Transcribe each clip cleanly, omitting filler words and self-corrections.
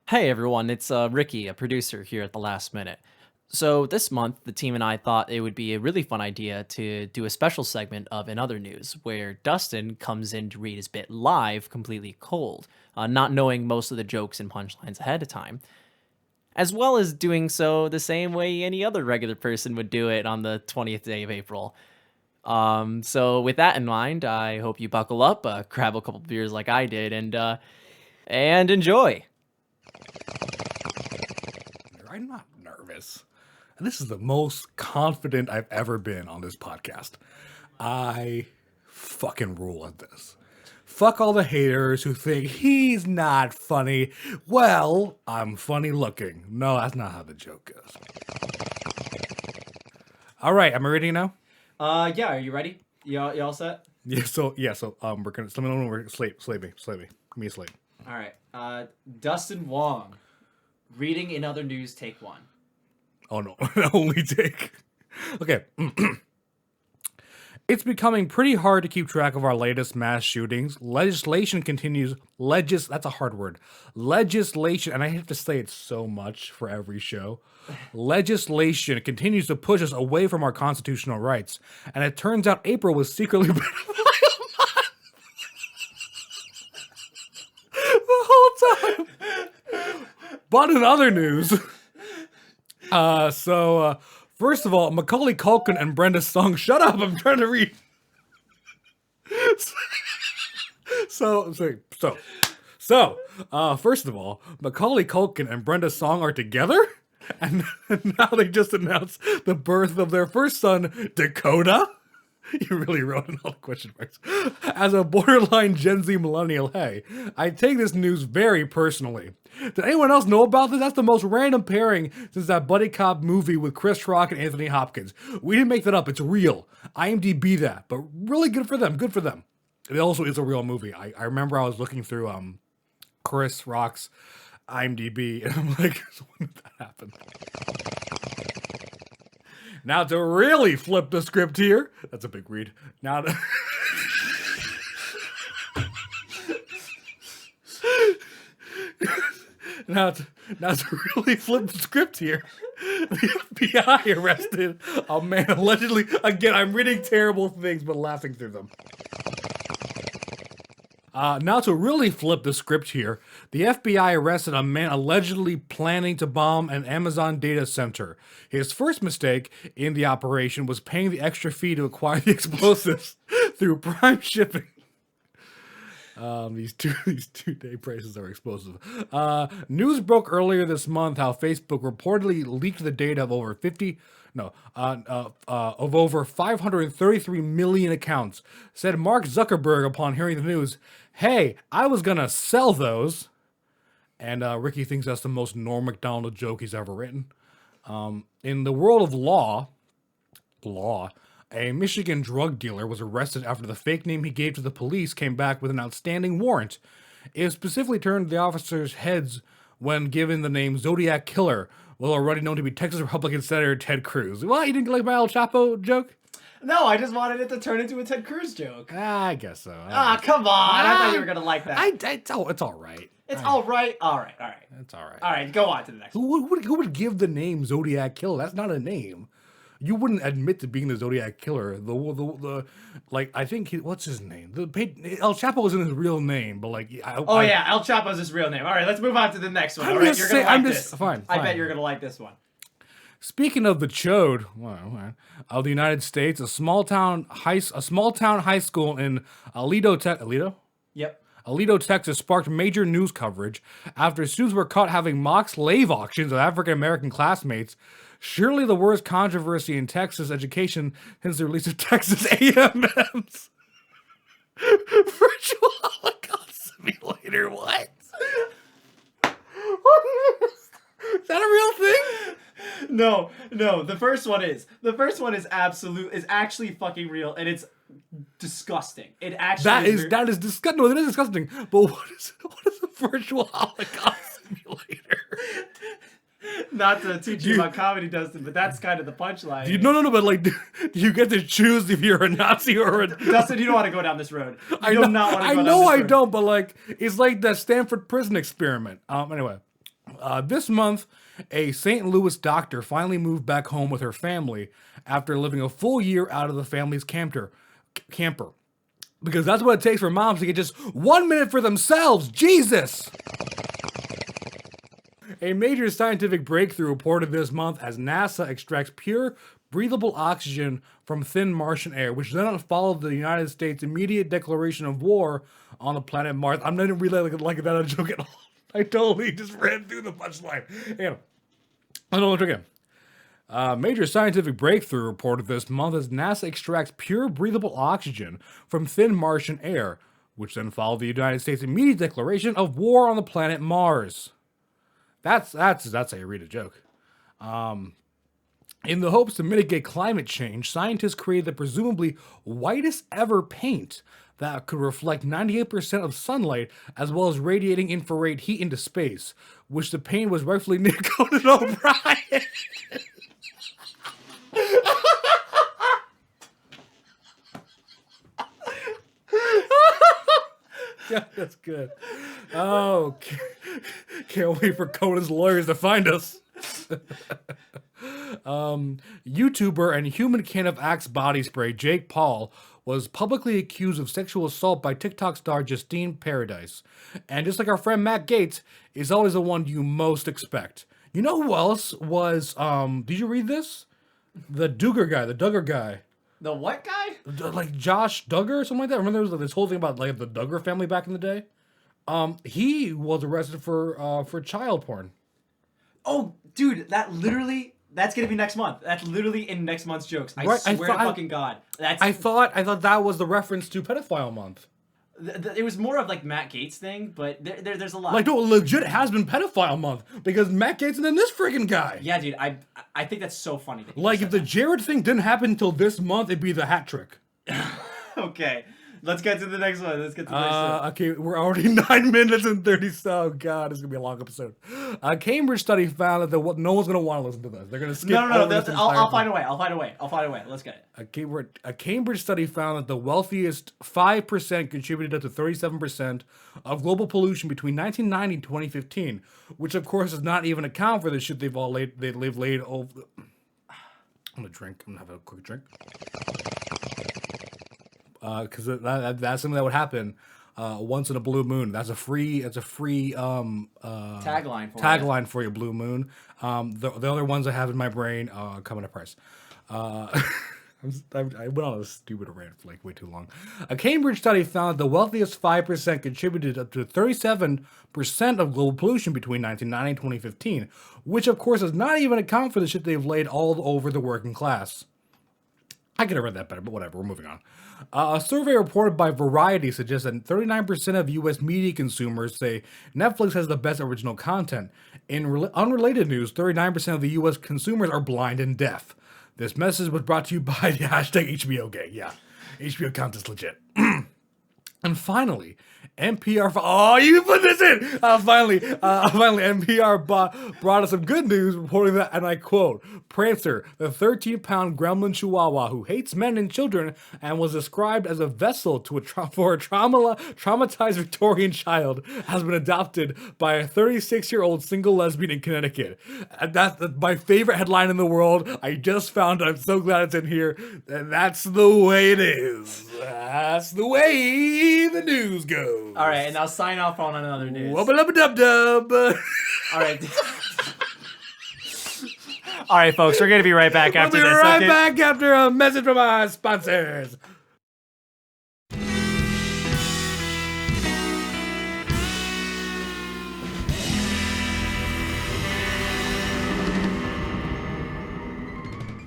Hey everyone, it's Ricky, a producer here at the last minute. So this month, the team and I thought it would be a really fun idea to do a special segment of In Other News, where Dustin comes in to read his bit live, completely cold, not knowing most of the jokes and punchlines ahead of time, as well as doing so the same way any other regular person would do it on the 20th day of April. So with that in mind, I hope you buckle up, grab a couple beers like I did, and enjoy. I'm not nervous. And this is the most confident I've ever been on this podcast. I fucking rule at this. Fuck all the haters who think he's not funny. Well, I'm funny looking. No, that's not how the joke goes. All right, am I ready now? Yeah, are you ready? You all set? We're gonna. Let me know when we're slate me. Give me a slate. All right. Dustin Wong, reading In Other News, take one. Oh no, only take. Okay. It's becoming pretty hard to keep track of our latest mass shootings. Legislation continues. That's a hard word. Legislation, and I have to say it so much for every show. Legislation continues to push us away from our constitutional rights. And it turns out April was secretly the whole time. But in other news, first of all, Macaulay Culkin and Brenda Song. Shut up! I'm trying to read. First of all, Macaulay Culkin and Brenda Song are together, and now they just announced the birth of their first son, Dakota. You really wrote in all the question marks. As a borderline Gen Z millennial, hey, I take this news very personally. Did anyone else know about this? That's the most random pairing since that buddy cop movie with Chris Rock and Anthony Hopkins. We didn't make that up. It's real. IMDb that, but really good for them. Good for them. It also is a real movie. I remember I was looking through Chris Rock's IMDb, and I'm like, when did that happen? Now to really flip the script here. That's a big read. Now to... Now to really flip the script here. The FBI arrested a man allegedly... Again, I'm reading terrible things but laughing through them. Now to really flip the script here, the FBI arrested a man allegedly planning to bomb an Amazon data center. His first mistake in the operation was paying the extra fee to acquire the explosives through Prime shipping. These two-day prices are explosive. News broke earlier this month how Facebook reportedly leaked the data of over 533 million accounts. Said Mark Zuckerberg upon hearing the news, "Hey, I was gonna sell those." And Ricky thinks that's the most Norm Macdonald joke he's ever written. In the world of law, a Michigan drug dealer was arrested after the fake name he gave to the police came back with an outstanding warrant. It specifically turned the officers' heads when given the name Zodiac Killer, well already known to be Texas Republican Senator Ted Cruz. What, you didn't like my El Chapo joke? No, I just wanted it to turn into a Ted Cruz joke. I guess so. Come on. I thought you were going to like that. It's all right. It's all right. All right. It's all right. All right, go on to the next one. Who would give the name Zodiac Killer? That's not a name. You wouldn't admit to being the Zodiac Killer. I think what's his name? El Chapo isn't his real name, but like. El Chapo's his real name. All right, let's move on to the next one. All right, you're gonna like this. Fine. I bet you're gonna like this one. Speaking of the chode of the United States, a small town high school in Alito, Texas sparked major news coverage after students were caught having mock slave auctions with African American classmates. Surely the worst controversy in Texas education since the release of Texas A&M's Virtual Holocaust Simulator. What? Is that a real thing? No. The first one is actually fucking real, and it's disgusting. It actually that is disgusting. No, it is disgusting. But what is a Virtual Holocaust Simulator? Not to teach you about comedy, Dustin, but that's kind of the punchline. No, but like, do you get to choose if you're a Nazi or a... Dustin, you don't want to go down this road. I know I don't, but like, it's like that Stanford prison experiment. Anyway. This month, a St. Louis doctor finally moved back home with her family after living a full year out of the family's camper. Because that's what it takes for moms to get just 1 minute for themselves. Jesus! A major scientific breakthrough reported this month as NASA extracts pure, breathable oxygen from thin Martian air, which then followed the United States' immediate declaration of war on the planet Mars. I'm not even really like that a joke at all. I totally just ran through the punchline. I don't know again. Major scientific breakthrough reported this month as NASA extracts pure, breathable oxygen from thin Martian air, which then followed the United States' immediate declaration of war on the planet Mars. That's how you read a joke. In the hopes to mitigate climate change, scientists created the presumably whitest ever paint that could reflect 98% of sunlight as well as radiating infrared heat into space, which the paint was rightfully named Conan O'Brien. Yeah, that's good. Oh, can't wait for Conan's lawyers to find us. YouTuber and human can of Axe body spray Jake Paul was publicly accused of sexual assault by TikTok star Justine Paradise. And just like our friend Matt Gaetz, is always the one you most expect. You know who else was, did you read this? The Duggar guy. The what guy? Like Josh Duggar or something like that. Remember there was like this whole thing about like the Duggar family back in the day? He was arrested for child porn. Oh, dude, that's gonna be next month. That's literally in next month's jokes. I swear to fucking God. I thought that was the reference to Pedophile Month. It was more of like Matt Gaetz thing, but there's a lot. Like, no, legit has been Pedophile Month because Matt Gaetz and then this freaking guy. Yeah, dude, I think that's so funny. Like, if the Jared thing didn't happen until this month, it'd be the hat trick. Okay. Let's get to the next one. Okay, we're already 9 minutes and 30. Oh god, it's gonna be a long episode. A Cambridge study found that no one's gonna want to listen to this. They're gonna skip. No. I'll find a way. Let's get it. A Cambridge study found that the wealthiest 5% contributed up to 37% of global pollution between 1990 and 2015, which of course does not even account for the shit they've laid over. I'm gonna have a quick drink. Because that's something that would happen once in a blue moon. That's a free tagline for your blue moon. The other ones I have in my brain come at a price. I went on a stupid rant for like way too long. A Cambridge study found that the wealthiest 5% contributed up to 37% of global pollution between 1990 and 2015, which of course does not even account for the shit they've laid all over the working class. I could have read that better, but whatever, we're moving on. A survey reported by Variety suggests that 39% of U.S. media consumers say Netflix has the best original content. In unrelated news, 39% of the U.S. consumers are blind and deaf. This message was brought to you by the hashtag HBO Gay. Yeah, HBO count is legit. And finally, NPR. Oh, you put this in. Finally, NPR brought us some good news, reporting that, and I quote: Prancer, the 13-pound gremlin Chihuahua who hates men and children, and was described as a vessel to for a traumatized Victorian child, has been adopted by a 36-year-old single lesbian in Connecticut. And that's my favorite headline in the world. I just found it. I'm so glad it's in here. And that's the way it is. That's the way the news goes. All right, and I'll sign off on another news. Wubba-lubba-dub-dub. All right. All right, folks, we're going to be right back after this. We'll be right back after a message from our sponsors.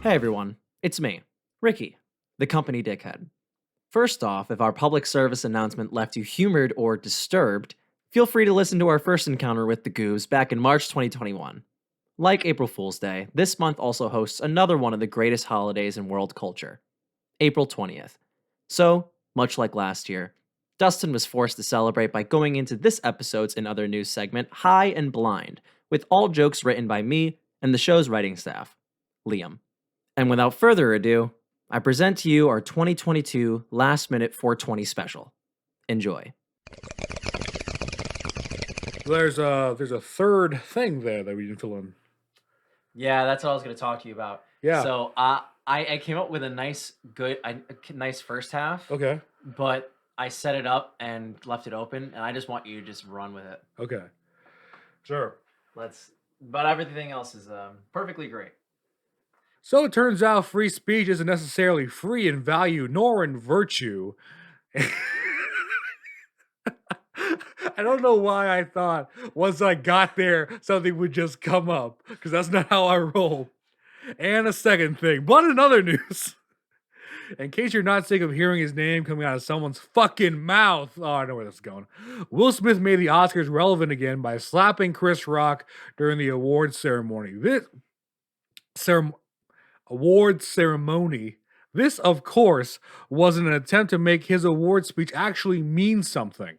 Hey, everyone. It's me, Ricky, the company Dickhead. First off, if our public service announcement left you humored or disturbed, feel free to listen to our first encounter with the Goobs back in March 2021. Like April Fool's Day, this month also hosts another one of the greatest holidays in world culture, April 20th. So, much like last year, Dustin was forced to celebrate by going into this episode's and other news segment high and blind, with all jokes written by me and the show's writing staff, Liam. And without further ado, I present to you our 2022 Last Minute 420 special. Enjoy. There's a third thing there that we didn't fill in. Yeah, that's what I was going to talk to you about. Yeah. So I came up with a nice first half, Okay. but I set it up and left it open, and I just want you to just run with it. Okay. Sure. But everything else is perfectly great. So it turns out free speech isn't necessarily free in value nor in virtue. I don't know why I thought once I got there something would just come up, because that's not how I roll. And a second thing, but in other news, in case you're not sick of hearing his name coming out of someone's fucking mouth, oh, I know where this is going. Will Smith made the Oscars relevant again by slapping Chris Rock during the awards ceremony. Award ceremony. This, of course, was an attempt to make his award speech actually mean something,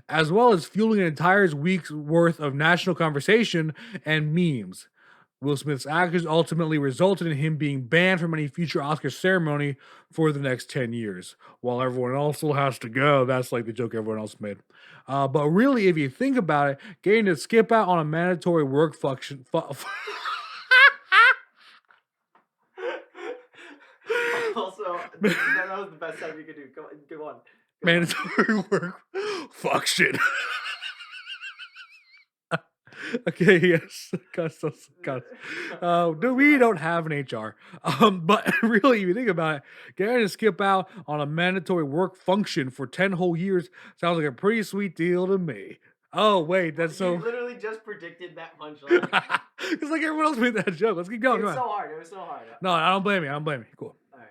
as well as fueling an entire week's worth of national conversation and memes. Will Smith's actions ultimately resulted in him being banned from any future Oscar ceremony for the next 10 years. While everyone else still has to go, that's like the joke everyone else made. But really, if you think about it, getting to skip out on a mandatory work function. Also, that was the best time you could do. Go on. Mandatory work function. Okay, yes. No, we don't have an HR. But really, if you think about it, getting to skip out on a mandatory work function for 10 whole years sounds like a pretty sweet deal to me. Oh, wait, that's so. You literally just predicted that punchline. It's like everyone else made that joke. Let's keep going. It was so hard. It was so hard. No, I don't blame you. Cool. All right.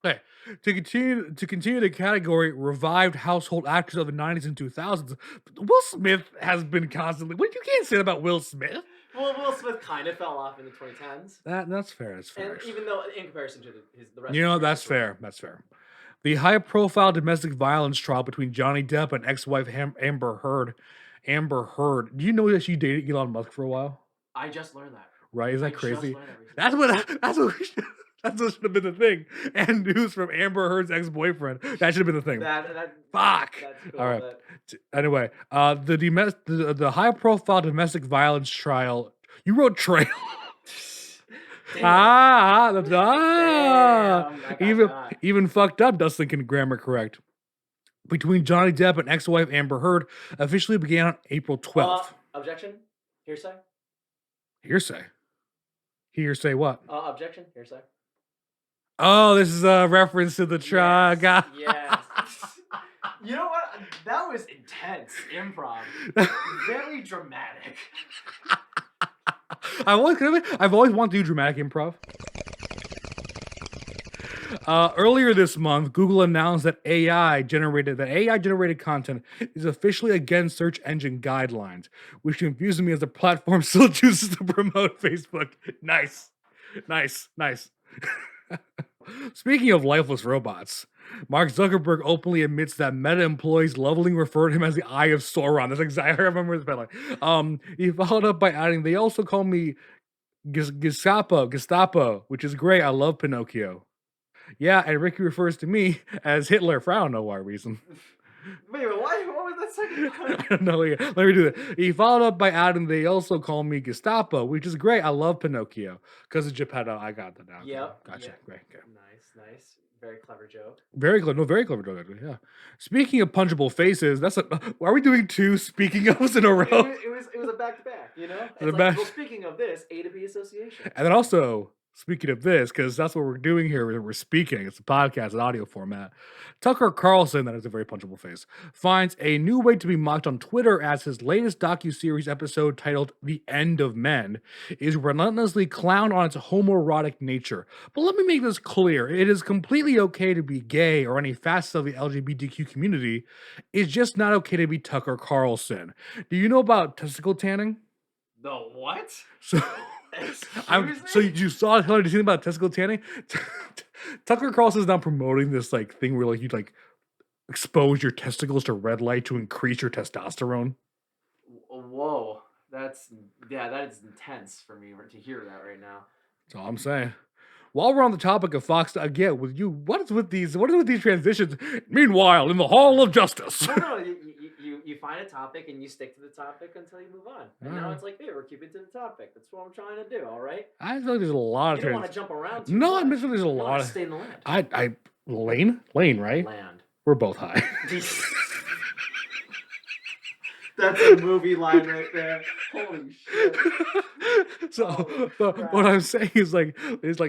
Okay. To continue the category, revived household actors of the 90s and 2000s, Will Smith has been constantly. What, you can't say that about Will Smith. Well, Will Smith kind of fell off in the 2010s. That's fair. That's fair. And even though, in comparison to the rest, you know, that's fair. That's fair. The high-profile domestic violence trial between Johnny Depp and ex-wife Amber Heard. Amber Heard. Do you know that she dated Elon Musk for a while? I just learned that. Right? Isn't that crazy? That's what should have been the thing. And news from Amber Heard's ex-boyfriend. That should have been the thing. Fuck. Cool, all right. Anyway, the high-profile domestic violence trial. You wrote trail. Even fucked up Dustin can grammar correct. Between Johnny Depp and ex-wife Amber Heard officially began on April 12th. Objection? Hearsay? Hearsay? Hearsay what? Objection? Hearsay? Oh, this is a reference to the trial. Yes. You know what? That was intense improv. Very dramatic. I've always wanted to do dramatic improv. Earlier this month, Google announced that AI generated content is officially against search engine guidelines, which confuses me as the platform still chooses to promote Facebook. Nice. Speaking of lifeless robots, Mark Zuckerberg openly admits that Meta employees lovingly refer to him as the Eye of Sauron. That's exactly, I remember this headline. He followed up by adding, "They also call me Gestapo, which is great. I love Pinocchio." Yeah, and Ricky refers to me as Hitler for I don't know why reason. Wait, what was that second part? I don't know. Let me do that. He followed up by adding, "They also call me Gestapo, which is great. I love Pinocchio." Because of Geppetto, I got that down. Yep. Gotcha. Yep. Great. Okay. Nice. Very clever joke. Very clever joke, actually. Yeah. Speaking of punchable faces, are we doing two speaking ofs in a row? It was a back-to-back, you know? Well, speaking of this, A to B association. And then also, speaking of this, because that's what we're doing here, we're speaking. It's a podcast, an audio format. Tucker Carlson, that is a very punchable face, finds a new way to be mocked on Twitter as his latest docuseries episode titled "The End of Men" is relentlessly clowned on its homoerotic nature. But let me make this clear. It is completely okay to be gay or any facet of the LGBTQ community. It's just not okay to be Tucker Carlson. Do you know about testicle tanning? The what? So you saw Hillary talking about testicle tanning? Tucker Carlson is now promoting this thing where you expose your testicles to red light to increase your testosterone. Whoa, that is intense for me to hear that right now. That's all I'm saying. While we're on the topic of Fox, again, with you, what is with these transitions? Meanwhile, in the Hall of Justice. No, you find a topic and you stick to the topic until you move on. And now Alright. it's like, hey, we're keeping to the topic. That's what I'm trying to do. All right. I feel like there's a lot You of don't want trans. to jump around too No, I'm much. just there's a You lot want to of. stay in the land. Lane, right? Land. We're both high. That's a movie line right there. Holy shit. So Holy what I'm crap. saying is like it's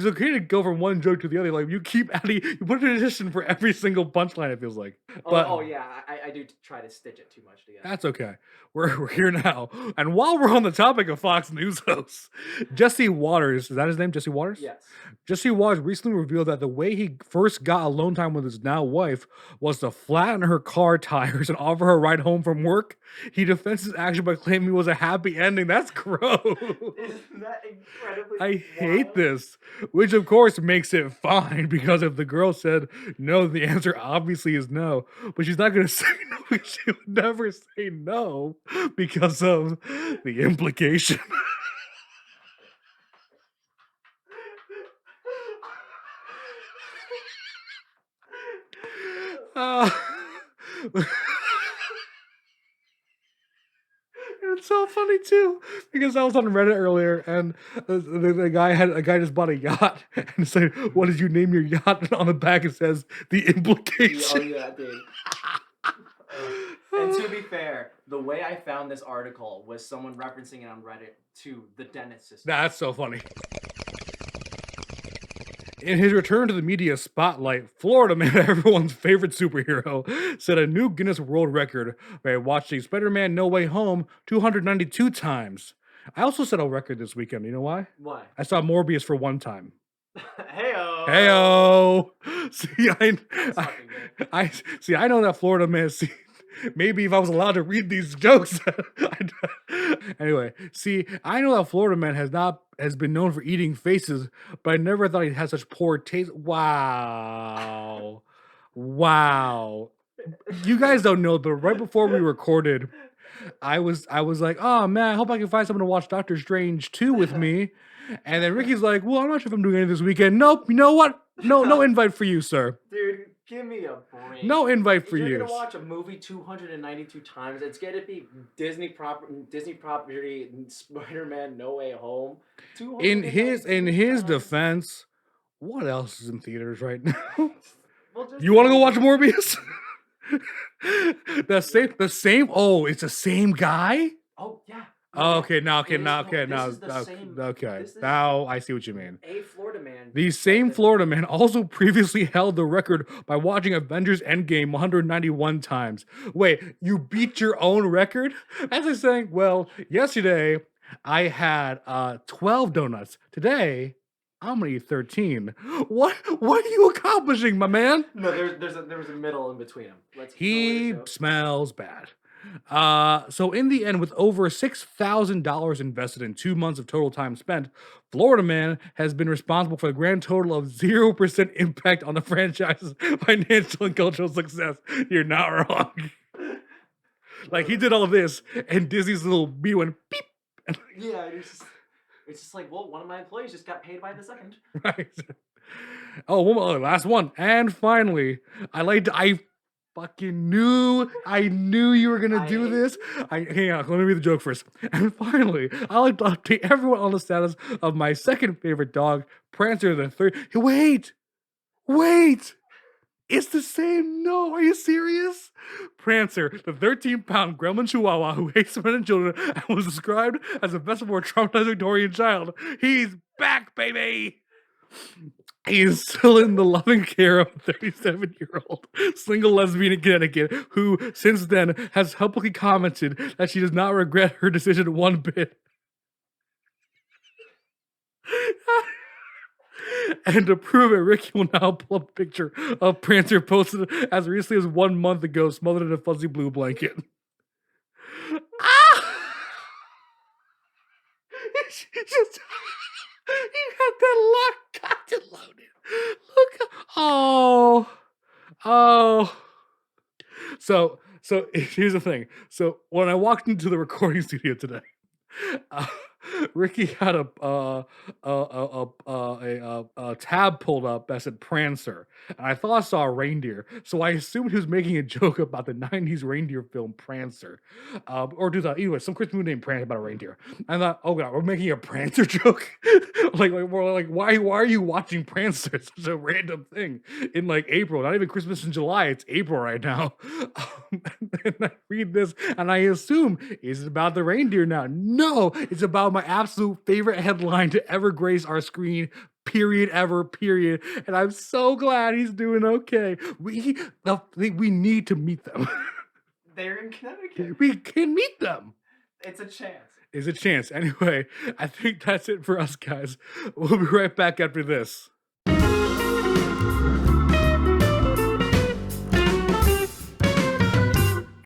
okay to go from one joke to the other. Like you keep adding, you put an addition for every single punchline. It feels like, but Oh yeah, I do try to stitch it too much together. that's okay. We're here now, and while we're on the topic of Fox News hosts, Jesse Waters, is that his name? Jesse Waters. Yes. Jesse Waters recently revealed that the way he first got alone time with his now wife was to flatten her car tires and offer her a ride home from work. He defends his action by claiming it was a happy ending. That's gross. Isn't that incredibly I hate wild? this, which of course makes it fine because if the girl said no, the answer obviously is no. But she's not going to say no because she would never say no because of the implication. Uh, It's so funny too because I was on Reddit earlier and the guy just bought a yacht and said, "What did you name your yacht?" And on the back it says the implication. Oh yeah, dude. And to be fair, the way I found this article was someone referencing it on Reddit to the Dennis system. That's so funny. In his return to the media spotlight, Florida Man, everyone's favorite superhero, set a new Guinness World Record by watching Spider-Man No Way Home 292 times. I also set a record this weekend. You know why? Why? I saw Morbius for one time. Heyo. Heyo. See, fucking good. I know that Florida Man. See, maybe if I was allowed to read these jokes. Anyway, see, I know that Florida Man has been known for eating faces, but I never thought he had such poor taste. Wow. Wow. You guys don't know, but right before we recorded, I was like, oh man, I hope I can find someone to watch Doctor Strange 2 with me. And then Ricky's like, well, I'm not sure if I'm doing anything this weekend. Nope, you know what? No invite for you, sir. Dude, give me a break. No invite for You're you. gonna watch a movie 292 times. It's gonna be Disney property, Spider-Man No Way Home. In his 292 times. defense, what else is in theaters right now? Well, just You want to go watch Morbius? the same. Oh, it's the same guy. Oh yeah. Oh, okay, now, This is the same. okay. This is Now I see what you mean. A Florida Man. The same Florida Man also previously held the record by watching Avengers Endgame 191 times. Wait, you beat your own record? As I saying, well, yesterday I had 12 donuts. Today, I'm gonna eat 13. What are you accomplishing, my man? No, there was a middle in between them. He smells bad. So in the end, with over $6,000 invested in 2 months of total time spent, Florida Man has been responsible for the grand total of 0% impact on the franchise's financial and cultural success. You're not wrong. Like he did all this, and Disney's little bee went beep. Yeah, it's just like, well, one of my employees just got paid by the second. Right. Oh, last one, and finally, I fucking knew you were gonna do this. Hang on, let me read the joke first. And finally, I'd like to update everyone on the status of my second favorite dog, Prancer the third. Wait, it's the same. No, are you serious? Prancer, the 13-pound gremlin chihuahua who hates men and children and was described as a vessel for a traumatized Victorian child. He's back, baby. He is still in the loving care of a 37-year-old single lesbian in Connecticut who, since then, has publicly commented that she does not regret her decision one bit. And to prove it, Ricky will now pull up a picture of Prancer posted as recently as 1 month ago, smothered in a fuzzy blue blanket. Ah! Just, you had that lock cocked and loaded. Look, oh. So here's the thing. So when I walked into the recording studio today, Ricky had a tab pulled up that said Prancer, and I thought I saw a reindeer, so I assumed he was making a joke about the '90s reindeer film Prancer, or do the anyway some Christmas movie named Prancer about a reindeer. I thought, oh god, we're making a Prancer joke, we're like why are you watching Prancer? It's such a random thing in like April, not even Christmas in July. It's April right now. And I read this and I assume, is it about the reindeer now? No, it's about my absolute favorite headline to ever grace our screen. Period ever. Period. And I'm so glad he's doing okay. We need to meet them. They're in Connecticut. We can meet them. It's a chance. Is a chance. Anyway, I think that's it for us, guys. We'll be right back after this.